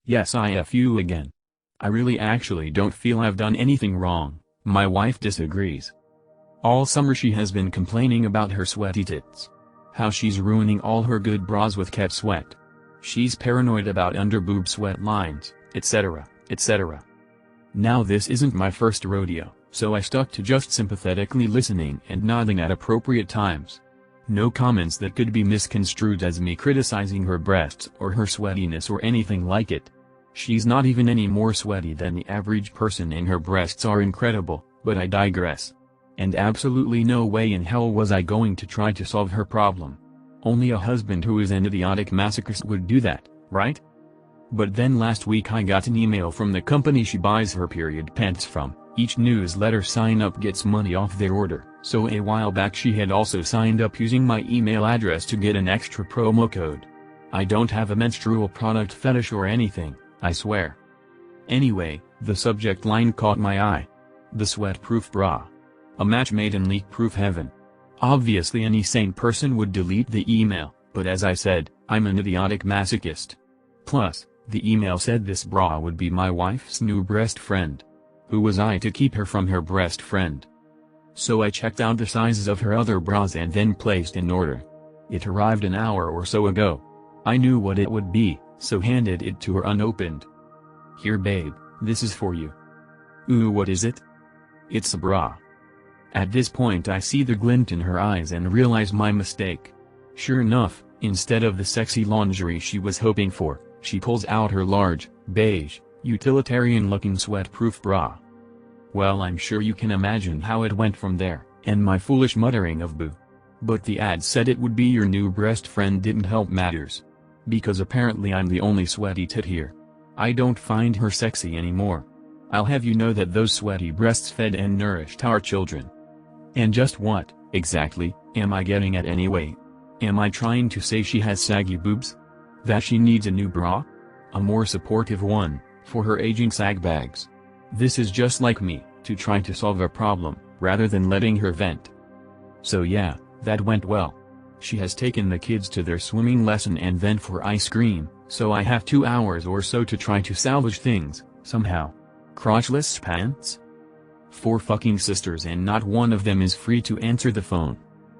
Yes, I F you again. I really actually don't feel I've done anything wrong. My wife disagrees. All summer she has been complaining about her sweaty tits. How she's ruining all her good bras with cat sweat. She's paranoid about underboob sweat lines, etc., etc. Now this isn't my first rodeo, so I stuck to just sympathetically listening and nodding at appropriate times. No comments that could be misconstrued as me criticizing her breasts or her sweatiness or anything like it. She's not even any more sweaty than the average person, and her breasts are incredible, but I digress. And absolutely no way in hell was I going to try to solve her problem. Only a husband who is an idiotic masochist would do that, right? But then last week I got an email from the company she buys her period pants from. Each newsletter sign-up gets money off their order, so a while back she had also signed up using my email address to get an extra promo code. I don't have a menstrual product fetish or anything, I swear. Anyway, the subject line caught my eye. The sweat-proof bra. A match made in leak-proof heaven. Obviously any sane person would delete the email, but as I said, I'm an idiotic masochist. Plus, the email said this bra would be my wife's new breast friend. Who was I to keep her from her breast friend? So I checked out the sizes of her other bras and then placed an order. It arrived an hour or so ago. I knew what it would be, so handed it to her unopened. Here babe, this is for you. Ooh, what is it? It's a bra. At this point I see the glint in her eyes and realize my mistake. Sure enough, instead of the sexy lingerie she was hoping for, she pulls out her large, beige, utilitarian-looking sweat-proof bra. Well, I'm sure you can imagine how it went from there, and my foolish muttering of boo. But the ad said it would be your new breast friend didn't help matters. Because apparently I'm the only sweaty tit here. I don't find her sexy anymore. I'll have you know that those sweaty breasts fed and nourished our children. And just what, exactly, am I getting at anyway? Am I trying to say she has saggy boobs? That she needs a new bra? A more supportive one, for her aging sag bags. This is just like me, to try to solve a problem, rather than letting her vent. So yeah, that went well. She has taken the kids to their swimming lesson and then for ice cream, so I have 2 hours or so to try to salvage things, somehow. Crotchless pants? 4 fucking sisters and not one of them is free to answer the phone.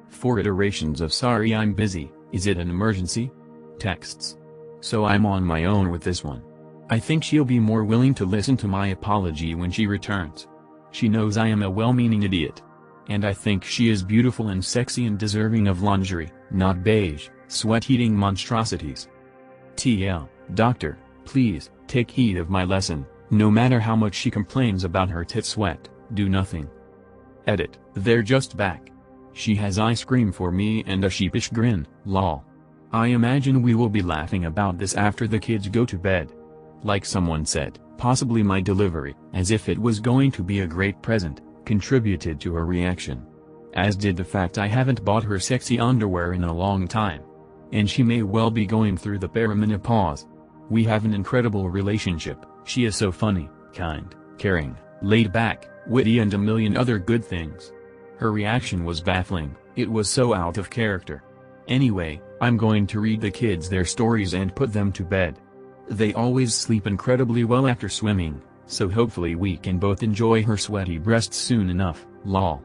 4 iterations of sorry I'm busy, is it an emergency? Texts. So I'm on my own with this one. I think she'll be more willing to listen to my apology when she returns. She knows I am a well-meaning idiot. And I think she is beautiful and sexy and deserving of lingerie, not beige, sweat-eating monstrosities. TL, doctor, please, take heed of my lesson, no matter how much she complains about her tit sweat, do nothing. Edit, they're just back. She has ice cream for me and a sheepish grin, lol. I imagine we will be laughing about this after the kids go to bed. Like someone said, possibly my delivery, as if it was going to be a great present, contributed to her reaction. As did the fact I haven't bought her sexy underwear in a long time. And she may well be going through the perimenopause. We have an incredible relationship, she is so funny, kind, caring, laid back, witty and a million other good things. Her reaction was baffling, it was so out of character. Anyway, I'm going to read the kids their stories and put them to bed. They always sleep incredibly well after swimming, so hopefully we can both enjoy her sweaty breasts soon enough, lol.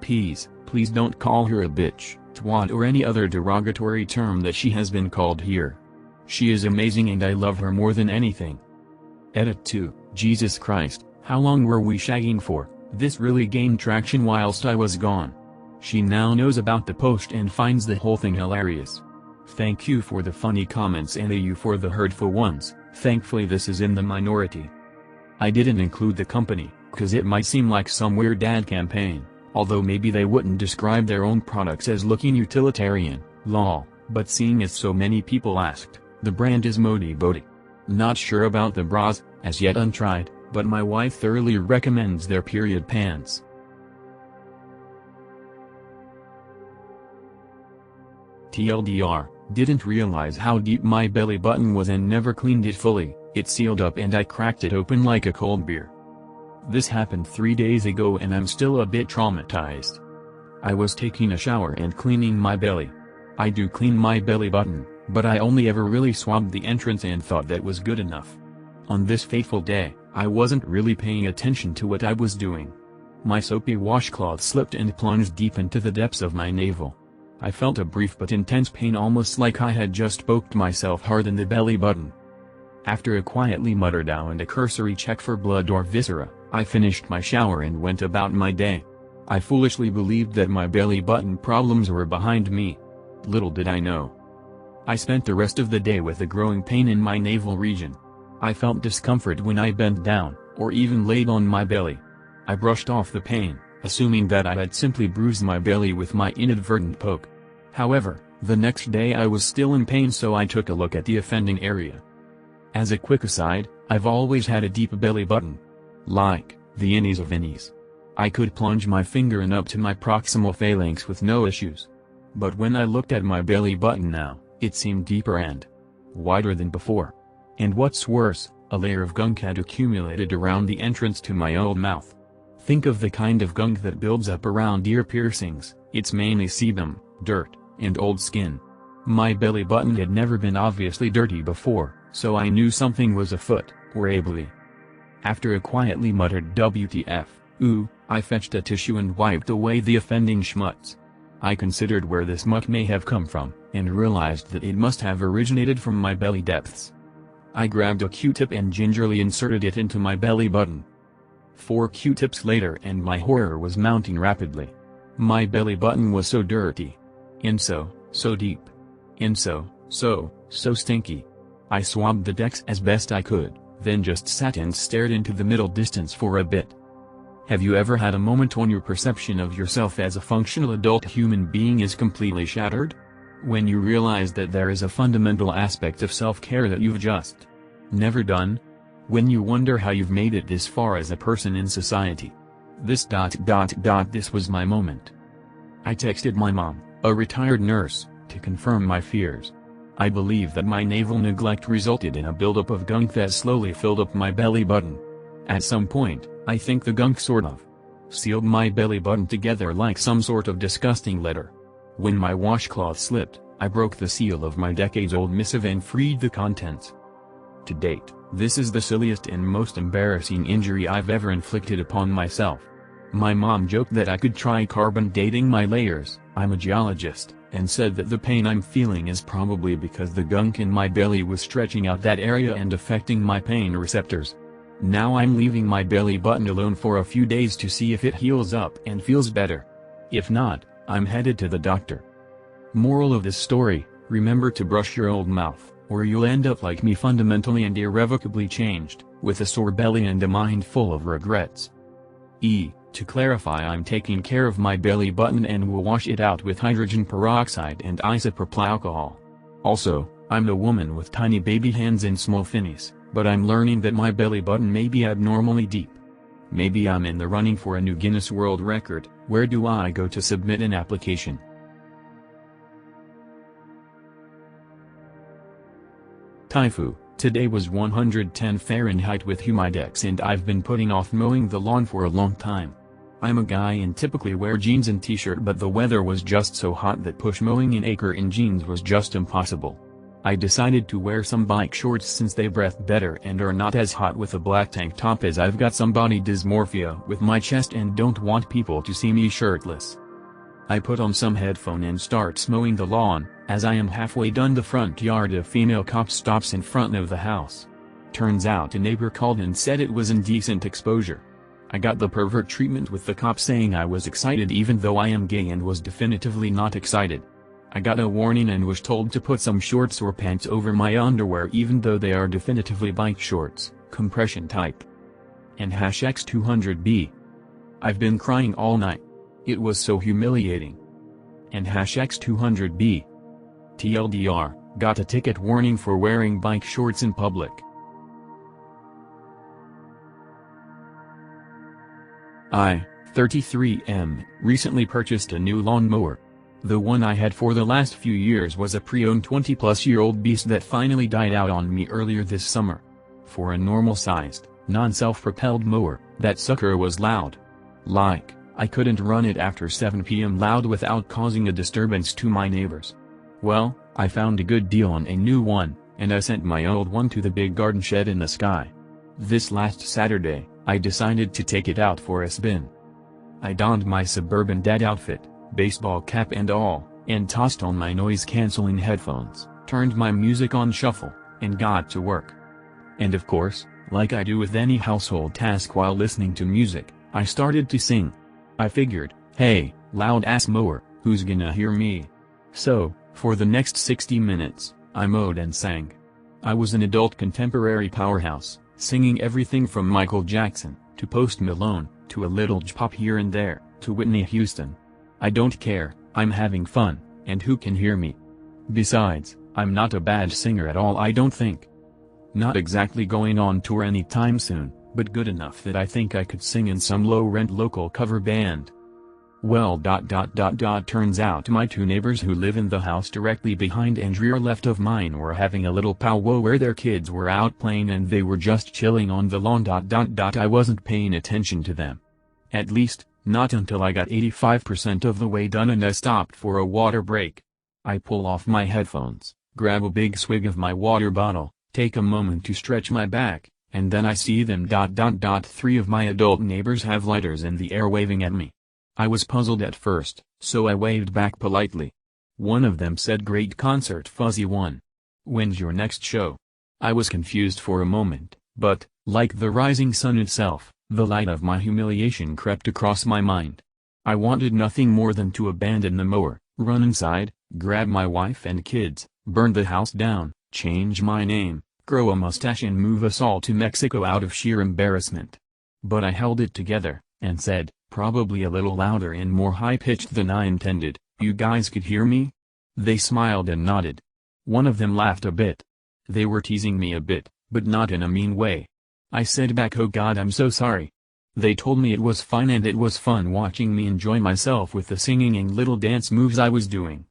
Please don't call her a bitch, twat or any other derogatory term that she has been called here. She is amazing and I love her more than anything. Edit 2, Jesus Christ, how long were we shagging for? This really gained traction whilst I was gone. She now knows about the post and finds the whole thing hilarious. Thank you for the funny comments and you for the hurtful ones, thankfully this is in the minority. I didn't include the company, cause it might seem like some weird ad campaign, although maybe they wouldn't describe their own products as looking utilitarian, lol, but seeing as so many people asked, the brand is Modi Bodhi. Not sure about the bras, as yet untried, but my wife thoroughly recommends their period pants. TLDR, didn't realize how deep my belly button was and never cleaned it fully, it sealed up and I cracked it open like a cold beer. This happened 3 days ago and I'm still a bit traumatized. I was taking a shower and cleaning my belly. I do clean my belly button, But I only ever really swabbed the entrance and thought that was good enough. On this fateful day, I wasn't really paying attention to what I was doing. My soapy washcloth slipped and plunged deep into the depths of my navel. I felt a brief but intense pain, almost like I had just poked myself hard in the belly button. After a quietly muttered ow and a cursory check for blood or viscera, I finished my shower and went about my day. I foolishly believed that my belly button problems were behind me. Little did I know. I spent the rest of the day with a growing pain in my navel region. I felt discomfort when I bent down, or even laid on my belly. I brushed off the pain, assuming that I had simply bruised my belly with my inadvertent poke. However, the next day I was still in pain, so I took a look at the offending area. As a quick aside, I've always had a deep belly button. Like the innies of innies. I could plunge my finger in up to my proximal phalanx with no issues. But when I looked at my belly button now, it seemed deeper and wider than before. And what's worse, a layer of gunk had accumulated around the entrance to my old mouth. Think of the kind of gunk that builds up around ear piercings. It's mainly sebum, dirt, and old skin. My belly button had never been obviously dirty before, so I knew something was afoot, or ably. After a quietly muttered WTF, ooh, I fetched a tissue and wiped away the offending schmutz. I considered where this muck may have come from, and realized that it must have originated from my belly depths. I grabbed a Q-tip and gingerly inserted it into my belly button. 4 Q-tips later and my horror was mounting rapidly. My belly button was so dirty. And so deep. And so stinky. I swabbed the decks as best I could, then just sat and stared into the middle distance for a bit. Have you ever had a moment when your perception of yourself as a functional adult human being is completely shattered? When you realize that there is a fundamental aspect of self-care that you've just never done? When you wonder how you've made it this far as a person in society? This was my moment. I texted my mom, a retired nurse, to confirm my fears. I believe that my naval neglect resulted in a buildup of gunk that slowly filled up my belly button. At some point, I think the gunk sort of sealed my belly button together like some sort of disgusting letter. When my washcloth slipped, I broke the seal of my decades-old missive and freed the contents. To date, this is the silliest and most embarrassing injury I've ever inflicted upon myself. My mom joked that I could try carbon dating my layers. I'm a geologist, and said that the pain I'm feeling is probably because the gunk in my belly was stretching out that area and affecting my pain receptors. Now I'm leaving my belly button alone for a few days to see if it heals up and feels better. If not, I'm headed to the doctor. Moral of this story, remember to brush your old mouth, or you'll end up like me, fundamentally and irrevocably changed, with a sore belly and a mind full of regrets. To clarify, I'm taking care of my belly button and will wash it out with hydrogen peroxide and isopropyl alcohol. Also, I'm a woman with tiny baby hands and small finnies, but I'm learning that my belly button may be abnormally deep. Maybe I'm in the running for a new Guinness World Record. Where do I go to submit an application? Tifu. Today was 110 Fahrenheit with humidex and I've been putting off mowing the lawn for a long time. I'm a guy and typically wear jeans and t-shirt, but the weather was just so hot that push mowing an acre in jeans was just impossible. I decided to wear some bike shorts since they breathe better and are not as hot with a black tank top, as I've got some body dysmorphia with my chest and don't want people to see me shirtless. I put on some headphone and starts mowing the lawn. As I am halfway done, the front yard, a female cop stops in front of the house. Turns out a neighbor called and said it was indecent exposure. I got the pervert treatment with the cop saying I was excited even though I am gay and was definitively not excited. I got a warning and was told to put some shorts or pants over my underwear even though they are definitively bike shorts, compression type. And #X200B. I've been crying all night. It was so humiliating. And #X200B. TLDR, got a ticket warning for wearing bike shorts in public. I, 33M, recently purchased a new lawnmower. The one I had for the last few years was a pre-owned 20-plus-year-old beast that finally died out on me earlier this summer. For a normal-sized, non-self-propelled mower, that sucker was loud. Like, I couldn't run it after 7 p.m. loud without causing a disturbance to my neighbors. Well, I found a good deal on a new one, and I sent my old one to the big garden shed in the sky. This last Saturday, I decided to take it out for a spin. I donned my suburban dad outfit, baseball cap and all, and tossed on my noise-canceling headphones, turned my music on shuffle, and got to work. And of course, like I do with any household task while listening to music, I started to sing. I figured, hey, loud-ass mower, who's gonna hear me? So, for the next 60 minutes, I mowed and sang. I was an adult contemporary powerhouse, singing everything from Michael Jackson, to Post Malone, to a little J-pop here and there, to Whitney Houston. I don't care, I'm having fun, and who can hear me? Besides, I'm not a bad singer at all, I don't think. Not exactly going on tour anytime soon, but good enough that I think I could sing in some low-rent local cover band. Well, turns out my two neighbors who live in the house directly behind and rear left of mine were having a little powwow where their kids were out playing and they were just chilling on the lawn. I wasn't paying attention to them. At least, not until I got 85% of the way done and I stopped for a water break. I pull off my headphones, grab a big swig of my water bottle, take a moment to stretch my back, and then I see them. Three of my adult neighbors have lighters in the air waving at me. I was puzzled at first, so I waved back politely. One of them said, "Great concert, Fuzzy One. When's your next show?" I was confused for a moment, but, like the rising sun itself, the light of my humiliation crept across my mind. I wanted nothing more than to abandon the mower, run inside, grab my wife and kids, burn the house down, change my name, grow a mustache and move us all to Mexico out of sheer embarrassment. But I held it together, and said, probably a little louder and more high-pitched than I intended, "You guys could hear me?" They smiled and nodded. One of them laughed a bit. They were teasing me a bit, but not in a mean way. I said back, "Oh God, I'm so sorry." They told me it was fine and it was fun watching me enjoy myself with the singing and little dance moves I was doing.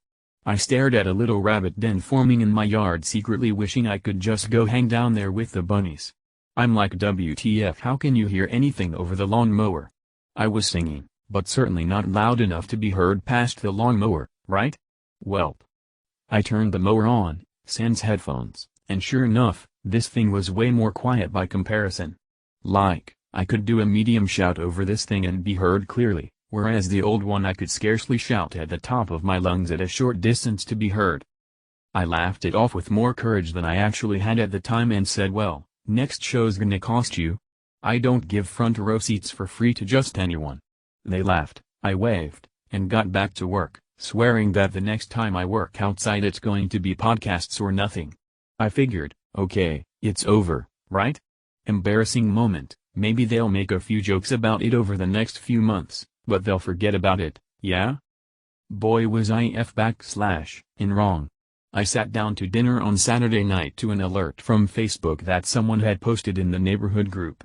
I stared at a little rabbit den forming in my yard, secretly wishing I could just go hang down there with the bunnies. I'm like, WTF, how can you hear anything over the lawn mower? I was singing, but certainly not loud enough to be heard past the lawn mower, right? Welp. I turned the mower on, sans headphones, and sure enough, this thing was way more quiet by comparison. Like, I could do a medium shout over this thing and be heard clearly, whereas the old one I could scarcely shout at the top of my lungs at a short distance to be heard. I laughed it off with more courage than I actually had at the time and said, "Well, next show's gonna cost you. I don't give front row seats for free to just anyone." They laughed, I waved, and got back to work, swearing that the next time I work outside it's going to be podcasts or nothing. I figured, okay, it's over, right? Embarrassing moment, maybe they'll make a few jokes about it over the next few months, but they'll forget about it, yeah? Boy was I in wrong. I sat down to dinner on Saturday night to an alert from Facebook that someone had posted in the neighborhood group.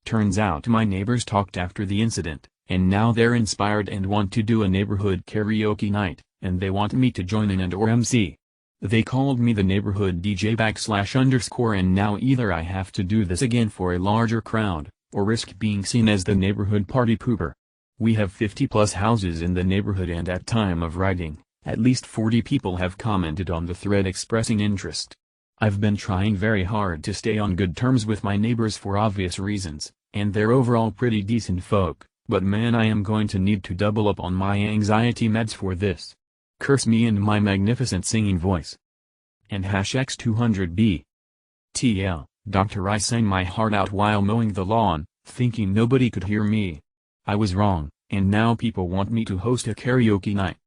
Turns out my neighbors talked after the incident, and now they're inspired and want to do a neighborhood karaoke night, and they want me to join in and/or MC. They called me the neighborhood DJ __, and now either I have to do this again for a larger crowd, or risk being seen as the neighborhood party pooper. We have 50+ houses in the neighborhood, and at time of writing, at least 40 people have commented on the thread expressing interest. I've been trying very hard to stay on good terms with my neighbors for obvious reasons, and they're overall pretty decent folk, but man, I am going to need to double up on my anxiety meds for this. Curse me and my magnificent singing voice. And #X200B. TL, Doctor, I sang my heart out while mowing the lawn, thinking nobody could hear me. I was wrong, and now people want me to host a karaoke night.